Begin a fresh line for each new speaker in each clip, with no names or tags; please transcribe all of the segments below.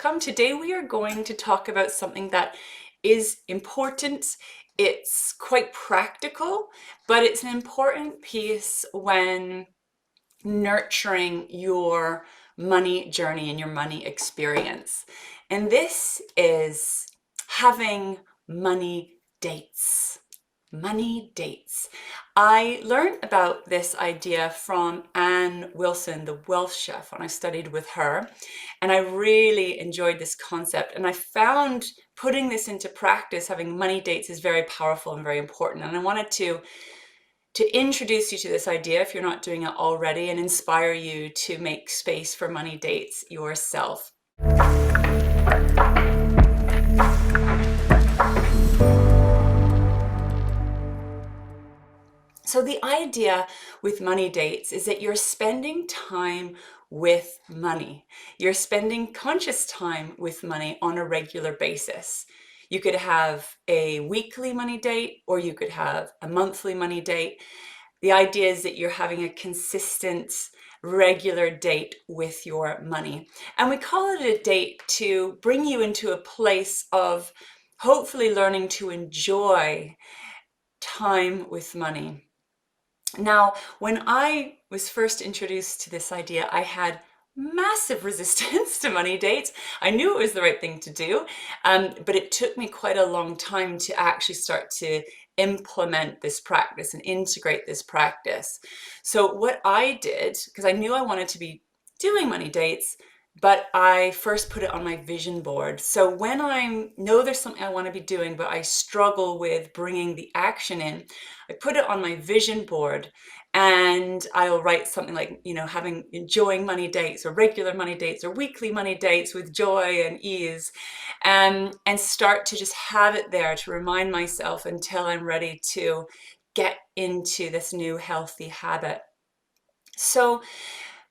welcome. Today we are going to talk about something that is important. It's quite practical, but it's an important piece when nurturing your money journey and your money experience. And this is having money dates. Money dates. I learned about this idea from Anne Wilson, the Welsh chef, when I studied with her. And I really enjoyed this concept. And I found putting this into practice, having money dates, is very powerful and very important. And I wanted to introduce you to this idea if you're not doing it already, and inspire you to make space for money dates yourself. So the idea with money dates is that you're spending time with money. You're spending conscious time with money on a regular basis. You could have a weekly money date, or you could have a monthly money date. The idea is that you're having a consistent, regular date with your money. And we call it a date to bring you into a place of hopefully learning to enjoy time with money. Now, when I was first introduced to this idea, I had massive resistance to money dates. I knew it was the right thing to do, but it took me quite a long time to actually start to implement this practice and integrate this practice. So what I did, because I knew I wanted to be doing money dates, but I first put it on my vision board. So when I know there's something I want to be doing, but I struggle with bringing the action in, I put it on my vision board, and I'll write something like, enjoying money dates, or regular money dates, or weekly money dates with joy and ease, and start to just have it there to remind myself until I'm ready to get into this new healthy habit. So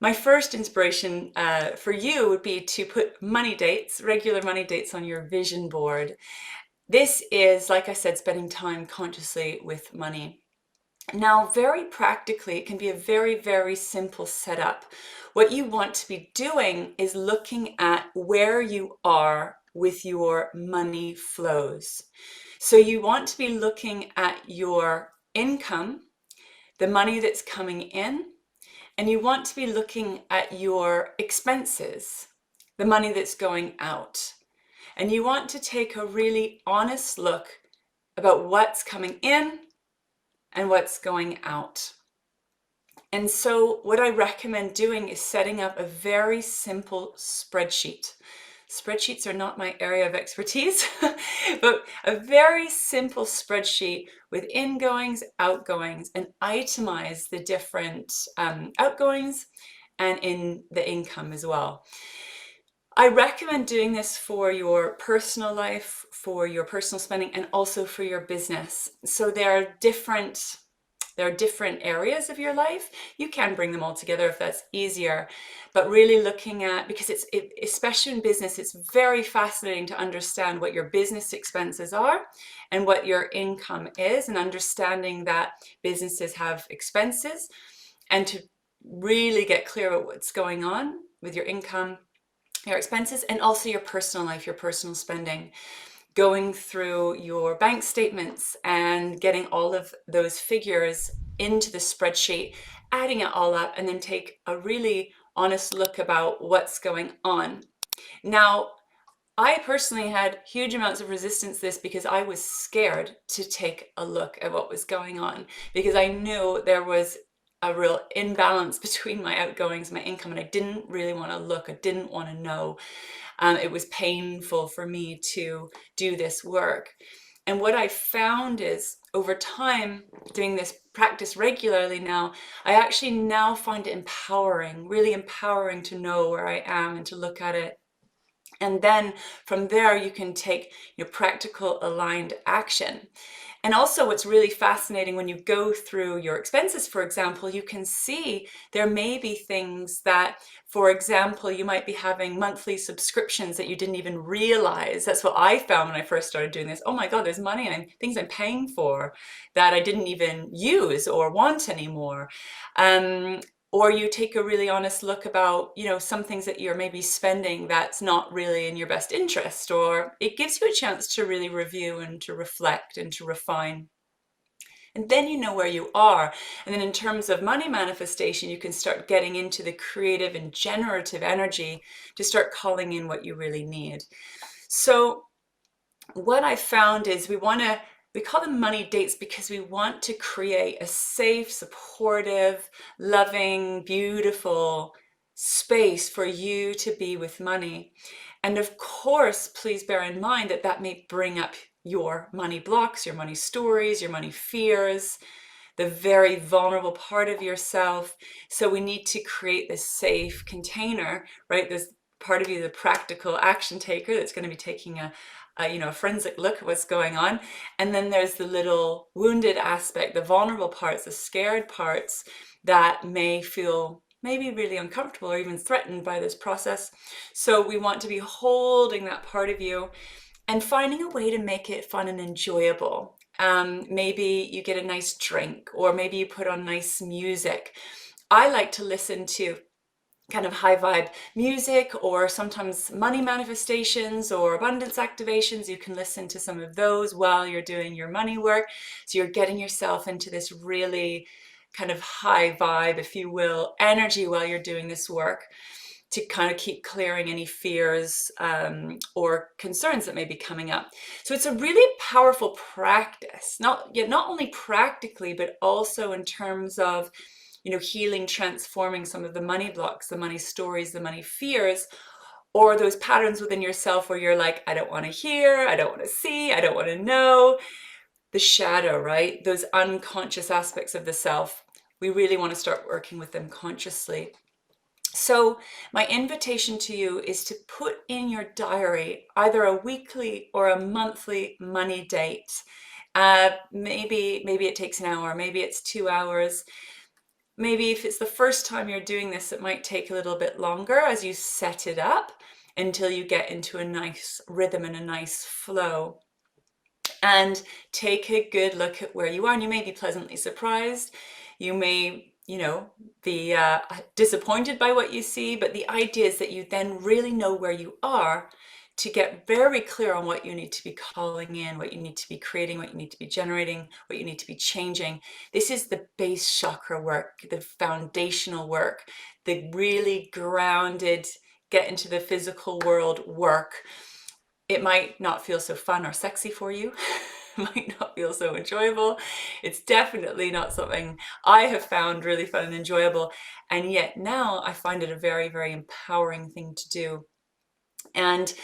my first inspiration for you would be to put money dates, regular money dates, on your vision board. This is, like I said, spending time consciously with money. Now, very practically, it can be a very, very simple setup. What you want to be doing is looking at where you are with your money flows. So you want to be looking at your income, the money that's coming in, and you want to be looking at your expenses, the money that's going out. And you want to take a really honest look about what's coming in and what's going out. And so what I recommend doing is setting up a very simple spreadsheet. Spreadsheets are not my area of expertise, but a very simple spreadsheet with ingoings, outgoings, and itemize the different outgoings and in the income as well. I recommend doing this for your personal life, for your personal spending, and also for your business. So there are different areas of your life. You can bring them all together if that's easier, but really looking at, because especially in business, it's very fascinating to understand what your business expenses are and what your income is, and understanding that businesses have expenses, and to really get clear about what's going on with your income, your expenses, and also your personal life, your personal spending. Going through your bank statements and getting all of those figures into the spreadsheet, adding it all up, and then take a really honest look about what's going on. Now, I personally had huge amounts of resistance to this because I was scared to take a look at what was going on, because I knew there was a real imbalance between my outgoings, my income, and I didn't really want to look. I didn't want to know. It was painful for me to do this work. And what I found is, over time, doing this practice regularly now, I actually now find it empowering, really empowering, to know where I am and to look at it. And then from there, you can take your practical aligned action. And also, what's really fascinating, when you go through your expenses, for example, you can see there may be things that, for example, you might be having monthly subscriptions that you didn't even realize. That's what I found when I first started doing this. Oh my God, there's money and things I'm paying for that I didn't even use or want anymore. or you take a really honest look about, some things that you're maybe spending that's not really in your best interest, or it gives you a chance to really review and to reflect and to refine. And then you know where you are. And then in terms of money manifestation, you can start getting into the creative and generative energy to start calling in what you really need. So what I found is we call them money dates because we want to create a safe, supportive, loving, beautiful space for you to be with money. And of course, please bear in mind that that may bring up your money blocks, your money stories, your money fears, the very vulnerable part of yourself. So we need to create this safe container, right? There's part of you, the practical action taker, that's going to be taking a forensic look at what's going on. And then there's the little wounded aspect, the vulnerable parts, the scared parts that may feel maybe really uncomfortable or even threatened by this process. So we want to be holding that part of you and finding a way to make it fun and enjoyable. Maybe you get a nice drink, or maybe you put on nice music. I like to listen to kind of high vibe music, or sometimes money manifestations or abundance activations. You can listen to some of those while you're doing your money work. So you're getting yourself into this really kind of high vibe, if you will, energy while you're doing this work, to kind of keep clearing any fears or concerns that may be coming up. So it's a really powerful practice, not only practically, but also in terms of, healing, transforming some of the money blocks, the money stories, the money fears, or those patterns within yourself where you're like, I don't want to hear, I don't want to see, I don't want to know. The shadow, right? Those unconscious aspects of the self. We really want to start working with them consciously. So my invitation to you is to put in your diary either a weekly or a monthly money date. Maybe it takes an hour, maybe it's 2 hours. Maybe if it's the first time you're doing this, it might take a little bit longer as you set it up until you get into a nice rhythm and a nice flow. And take a good look at where you are, and you may be pleasantly surprised. You may, be disappointed by what you see, but the idea is that you then really know where you are to get very clear on what you need to be calling in, what you need to be creating, what you need to be generating, what you need to be changing. This is the base chakra work, the foundational work, the really grounded, get into the physical world work. It might not feel so fun or sexy for you. It might not feel so enjoyable. It's definitely not something I have found really fun and enjoyable. And yet now I find it a very, very empowering thing to do. And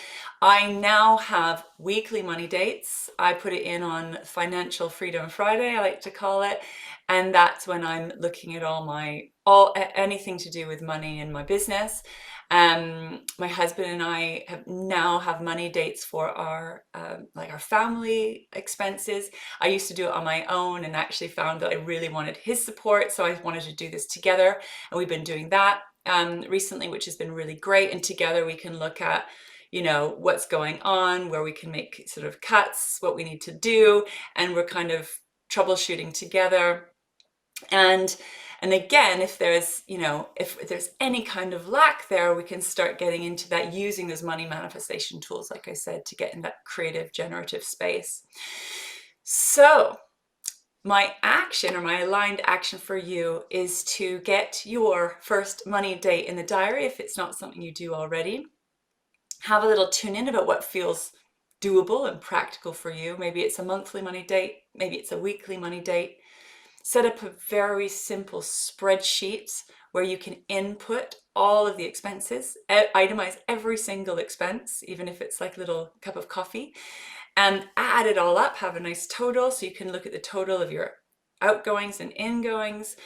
I now have weekly money dates. I put it in on Financial Freedom Friday, I like to call it. And that's when I'm looking at anything to do with money in my business. My husband and I have money dates for our family expenses. I used to do it on my own and actually found that I really wanted his support. So I wanted to do this together. And we've been doing that recently, which has been really great. And together we can look at, what's going on, where we can make sort of cuts, what we need to do. And we're kind of troubleshooting together. And again, if there's any kind of lack there, we can start getting into that, using those money manifestation tools, like I said, to get in that creative, generative space. So my action, or my aligned action for you, is to get your first money date in the diary if it's not something you do already. Have a little tune in about what feels doable and practical for you. Maybe it's a monthly money date, maybe it's a weekly money date. Set up a very simple spreadsheet where you can input all of the expenses, itemize every single expense, even if it's like a little cup of coffee, and add it all up, have a nice total, so you can look at the total of your outgoings and ingoings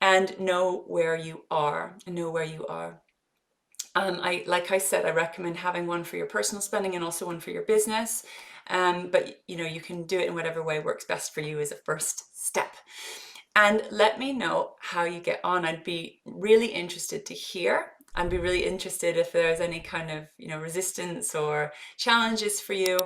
and know where you are. Like I said, I recommend having one for your personal spending and also one for your business. But you can do it in whatever way works best for you as a first step. And let me know how you get on. I'd be really interested to hear. I'd be really interested if there's any kind of resistance or challenges for you.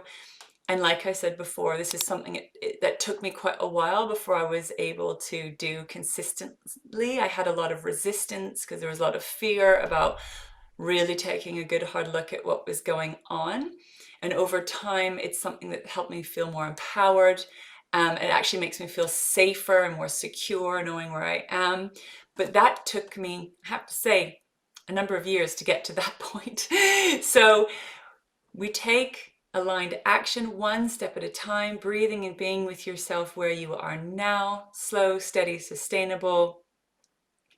And like I said before, this is something that took me quite a while before I was able to do consistently. I had a lot of resistance because there was a lot of fear about really taking a good hard look at what was going on. And over time, it's something that helped me feel more empowered. It actually makes me feel safer and more secure knowing where I am. But that took me, I have to say, a number of years to get to that point. So we take aligned action one step at a time, breathing and being with yourself where you are now, slow, steady, sustainable,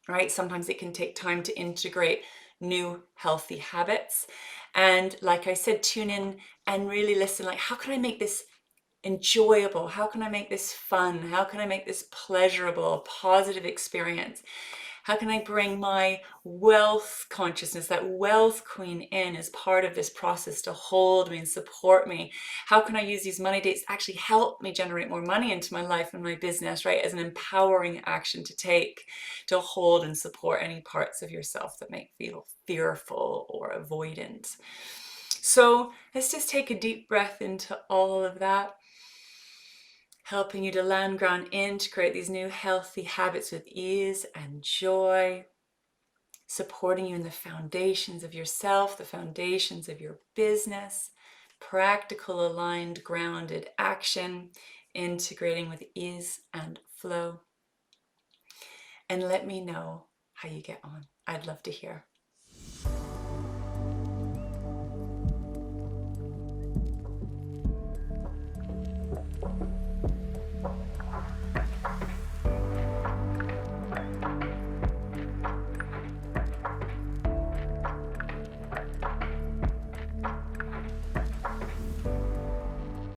right? Sometimes it can take time to integrate new healthy habits. And like I said, tune in and really listen, like, how can I make this enjoyable? How can I make this fun? How can I make this pleasurable, a positive experience? How can I bring my wealth consciousness, that wealth queen in as part of this process to hold me and support me? How can I use these money dates to actually help me generate more money into my life and my business, right? As an empowering action to take, to hold and support any parts of yourself that may feel fearful or avoidant. So let's just take a deep breath into all of that, helping you to land ground in to create these new healthy habits with ease and joy, supporting you in the foundations of yourself, the foundations of your business, practical, aligned, grounded action, integrating with ease and flow. And let me know how you get on. I'd love to hear.